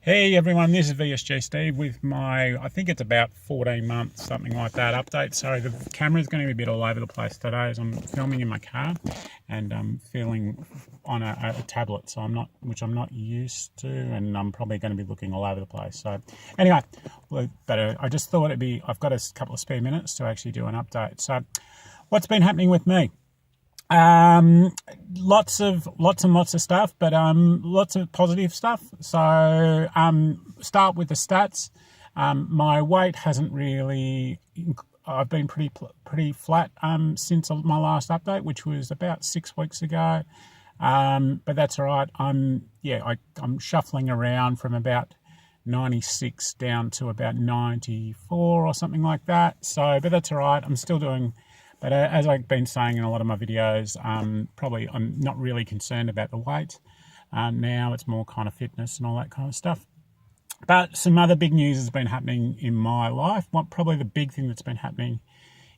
Hey everyone, this is VSG Steve with my, I think it's about 14 months, something like that, update. So the camera's going to be a bit all over the place today as I'm filming in my car and I'm filming on a tablet, so which I'm not used to, and I'm probably going to be looking all over the place. So anyway, I just thought I've got a couple of spare minutes to actually do an update. So what's been happening with me? Um, lots of stuff, but lots of positive stuff. So start with the stats. My weight hasn't really. I've been pretty flat since my last update, which was about 6 weeks ago. But that's all right. I'm shuffling around from about 96 down to about 94 or something like that. So, but that's all right. I'm still doing. But as I've been saying in a lot of my videos, probably I'm not really concerned about the weight. Now it's more kind of fitness and all that kind of stuff. But some other big news has been happening in my life. Probably the big thing that's been happening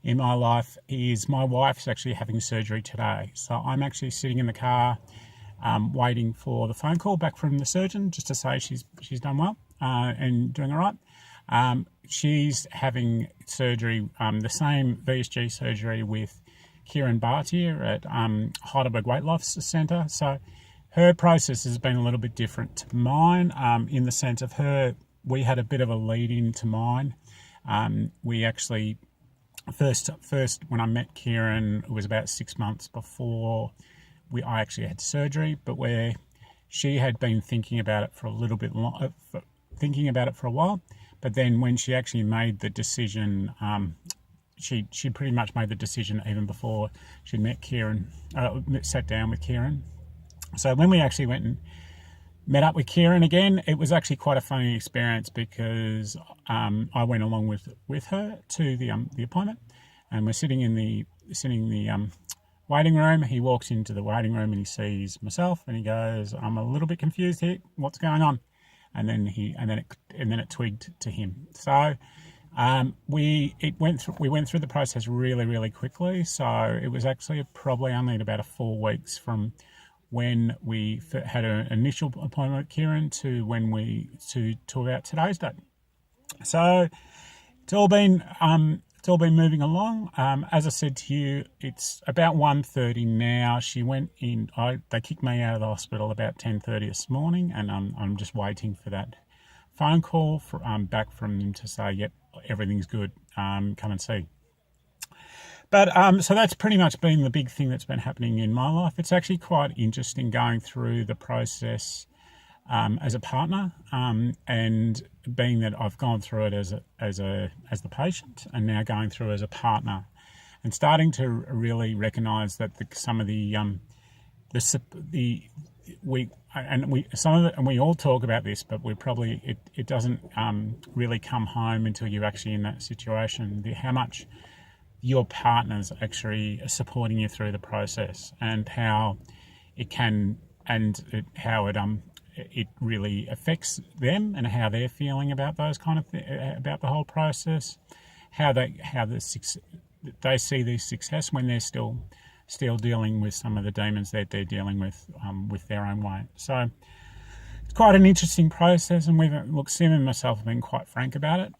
in my life is my wife's actually having surgery today. So I'm actually sitting in the car waiting for the phone call back from the surgeon just to say she's done well and doing all right. She's having surgery, the same VSG surgery with Kieran Bartier at Heidelberg Weight Loss Centre. So her process has been a little bit different to mine in the sense of we had a bit of a lead into mine. We actually, first when I met Kieran, it was about 6 months before I actually had surgery, but where she had been thinking about it for a little bit thinking about it for a while. But then when she actually made the decision, she pretty much made the decision even before she met Kieran, sat down with Kieran. So when we actually went and met up with Kieran again, it was actually quite a funny experience because I went along with her to the appointment, and we're sitting in the waiting room. He walks into the waiting room and he sees myself and he goes, "I'm a little bit confused here. What's going on?" And then it twigged to him. So we went through the process really quickly. So it was actually probably only about 4 weeks from when we had an initial appointment with Kieran to to about today's date. So it's all been moving along. As I said to you, it's about 1:30 now. She went in. They kicked me out of the hospital about 10:30 this morning, and I'm just waiting for that phone call back from them to say, "Yep, everything's good. Come and see." But so that's pretty much been the big thing that's been happening in my life. It's actually quite interesting going through the process as a partner, and being that I've gone through it as the patient, and now going through as a partner, and starting to really recognise that some of the some of it, and we all talk about this, but it doesn't really come home until you're actually in that situation. How much your partner's actually supporting you through the process, and how it can, how it really affects them and how they're feeling about those kind of about the whole process, how they see the success when they're still dealing with some of the demons that they're dealing with their own weight. So it's quite an interesting process, and Sim and myself have been quite frank about it.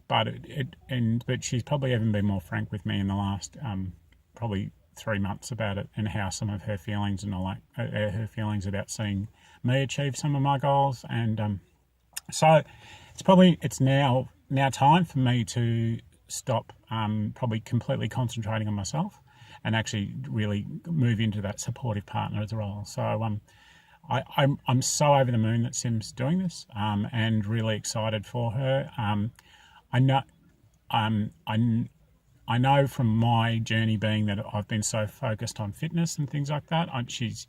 But she's probably even been more frank with me in the last probably 3 months about it, and how some of her feelings and her feelings about seeing me achieve some of my goals. And so it's now time for me to stop probably completely concentrating on myself and actually really move into that supportive partner as well. So I'm so over the moon that Sim's doing this, and really excited for her. I know I know from my journey being that I've been so focused on fitness and things like that. She's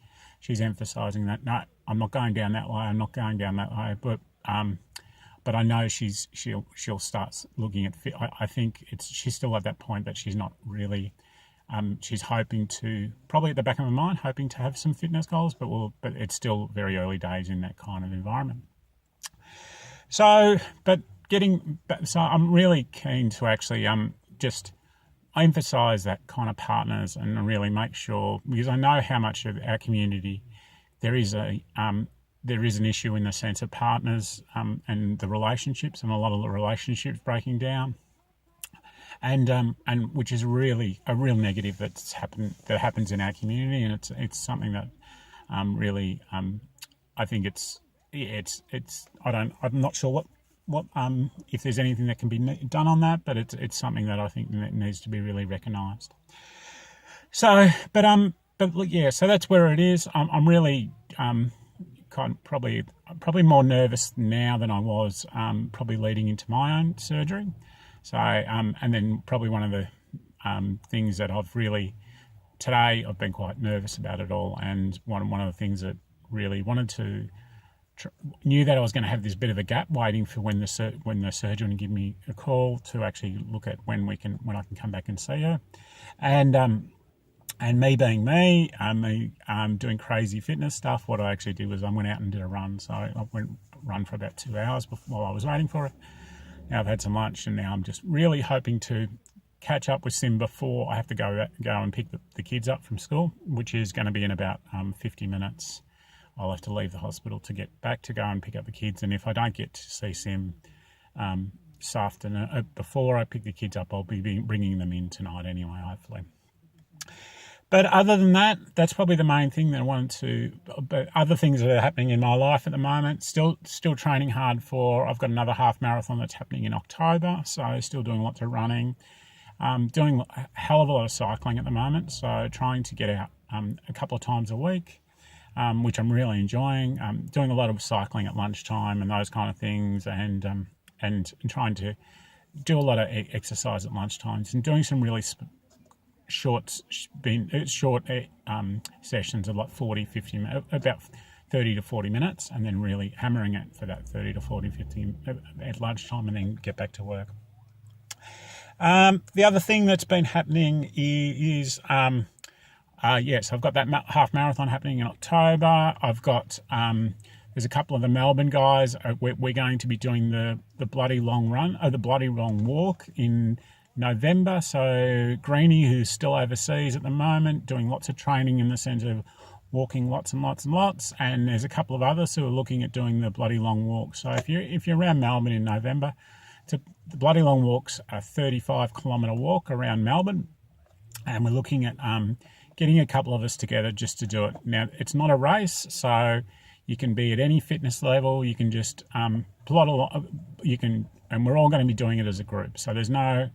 emphasising that, no, I'm not going down that way. I'm not going down that way. But I know she'll start looking at fit. I think she's still at that point that she's not really. She's hoping to, probably at the back of her mind, hoping to have some fitness goals, but it's still very early days in that kind of environment. So I'm really keen to actually just emphasise that kind of partners and really make sure, because I know how much of our community there is there is an issue in the sense of partners and the relationships, and a lot of the relationships breaking down, and which is really a real negative that happens in our community, and it's something that really I think I'm not sure what if there's anything that can be done on that, but it's something that I think that needs to be really recognised. So, but look, yeah, so that's where it is. I'm really probably more nervous now than I was probably leading into my own surgery. So, and then probably one of the things that today I've been quite nervous about it all, and one of the things that really knew that I was going to have this bit of a gap waiting for when the surgeon would give me a call to actually look at when I can come back and see her, and me being me, doing crazy fitness stuff. What I actually did was I went out and did a run. So I went run for about 2 hours while I was waiting for it. Now I've had some lunch, and now I'm just really hoping to catch up with Sim before I have to go and pick the kids up from school, which is going to be in about 50 minutes. I'll have to leave the hospital to get back to go and pick up the kids. And if I don't get to see Sim this afternoon, before I pick the kids up, I'll be bringing them in tonight anyway, hopefully. But other than that, that's probably the main thing that I wanted to. But other things that are happening in my life at the moment, still training hard I've got another half marathon that's happening in October, so still doing lots of running. Doing a hell of a lot of cycling at the moment, so trying to get out a couple of times a week, which I'm really enjoying. Doing a lot of cycling at lunchtime and those kind of things, and trying to do a lot of exercise at lunchtimes, and doing some really short sessions of like 50 minutes, about 30 to 40 minutes, and then really hammering it for that 30 to 40, 50 at lunchtime, and then get back to work. The other thing that's been happening is yes, I've got that half marathon happening in October. I've got there's a couple of the Melbourne guys. We're going to be doing the bloody long run, the bloody long walk in November. So Greenie, who's still overseas at the moment, doing lots of training in the sense of walking lots and lots and lots, and there's a couple of others who are looking at doing the bloody long walk. So if you're around Melbourne in November, the bloody long walk's a 35-kilometre walk around Melbourne, and we're looking at getting a couple of us together just to do it. Now, it's not a race, so you can be at any fitness level. You can just plod along. And we're all going to be doing it as a group. So there's no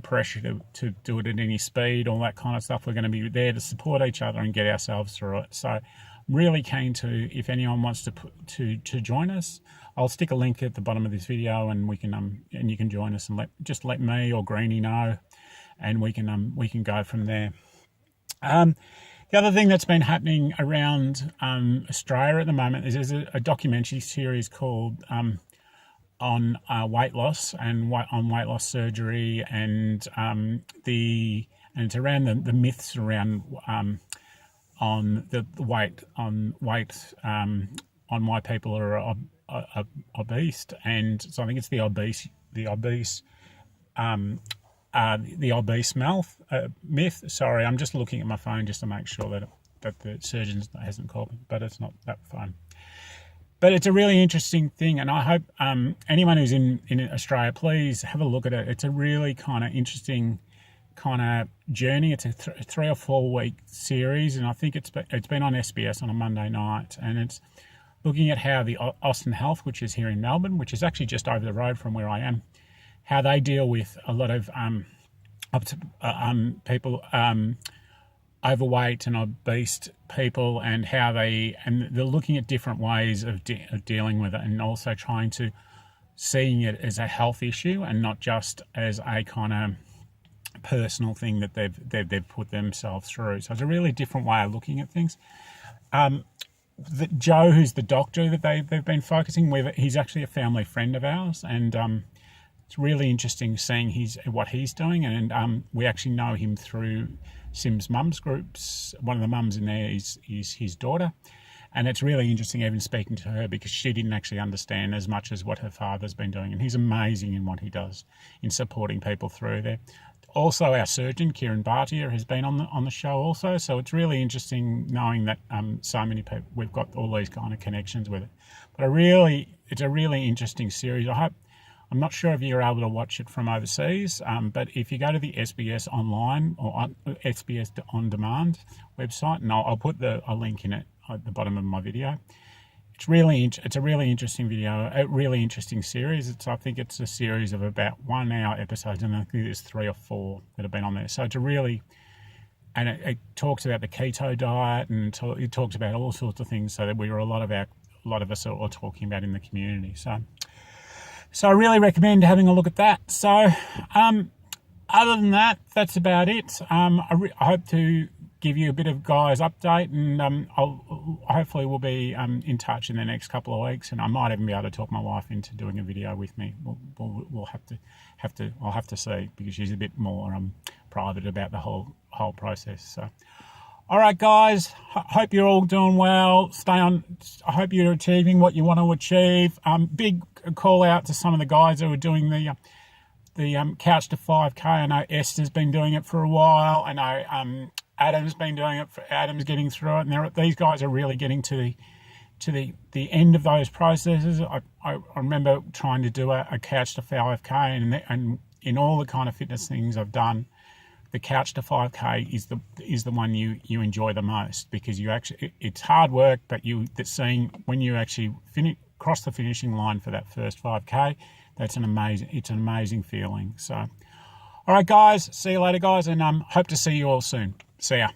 pressure to do it at any speed, all that kind of stuff. We're going to be there to support each other and get ourselves through it. So I'm really keen to, if anyone wants to join us, I'll stick a link at the bottom of this video, and we can and you can join us, and let me or Greenie know, and we can go from there. The other thing that's been happening around Australia at the moment is there's a documentary series called on weight loss and on weight loss surgery, and it's around the myths around on why people are obese, and so I think it's the obese myth. Sorry, I'm just looking at my phone just to make sure that the surgeon hasn't called me, but it's not that phone. But it's a really interesting thing, and I hope anyone who's in Australia, please have a look at it. It's a really kind of interesting kind of journey. It's a 3 or 4 week series, and I think it's been on SBS on a Monday night, and it's looking at how the Austin Health, which is here in Melbourne, which is actually just over the road from where I am, how they deal with a lot of people, overweight and obese people, and how they're looking at different ways of dealing with it, and also trying to seeing it as a health issue and not just as a kind of personal thing that they've put themselves through. So it's a really different way of looking at things. Joe, who's the doctor that they've been focusing with, he's actually a family friend of ours, and it's really interesting seeing what he's doing, and we actually know him through Sim's mum's groups. One of the mums in there is his daughter, and it's really interesting even speaking to her, because she didn't actually understand as much as what her father's been doing, and he's amazing in what he does in supporting people through there. Also, our surgeon Kieran Bhatia has been on the show also. So it's really interesting knowing that so many people, we've got all these kind of connections with it. But it's a really interesting series. I'm not sure if you're able to watch it from overseas, but if you go to the SBS Online or SBS On Demand website, and I'll put a link in it at the bottom of my video. It's a really interesting video, a really interesting series. I think it's a series of about 1 hour episodes, and I think there's 3 or 4 that have been on there. So it's and it talks about the keto diet, and it talks about all sorts of things. So that a lot of us are talking about in the community. So I really recommend having a look at that. So other than that, that's about it. I hope to give you a bit of guys update, and hopefully we'll be in touch in the next couple of weeks, and I might even be able to talk my wife into doing a video with me. We'll I'll have to see, because she's a bit more private about the whole process. So, all right, guys. Hope you're all doing well. I hope you're achieving what you want to achieve. Big call out to some of the guys who are doing the Couch to 5K. I know Esther's been doing it for a while. I know Adam's been doing it. Adam's getting through it, and these guys are really getting to the end of those processes. I remember trying to do a Couch to 5K, and in all the kind of fitness things I've done, the Couch to 5K is the one you enjoy the most, because it's hard work, but seeing when you actually cross the finishing line for that first 5K, it's an amazing feeling. So, all right, guys, see you later, guys, and hope to see you all soon. See ya.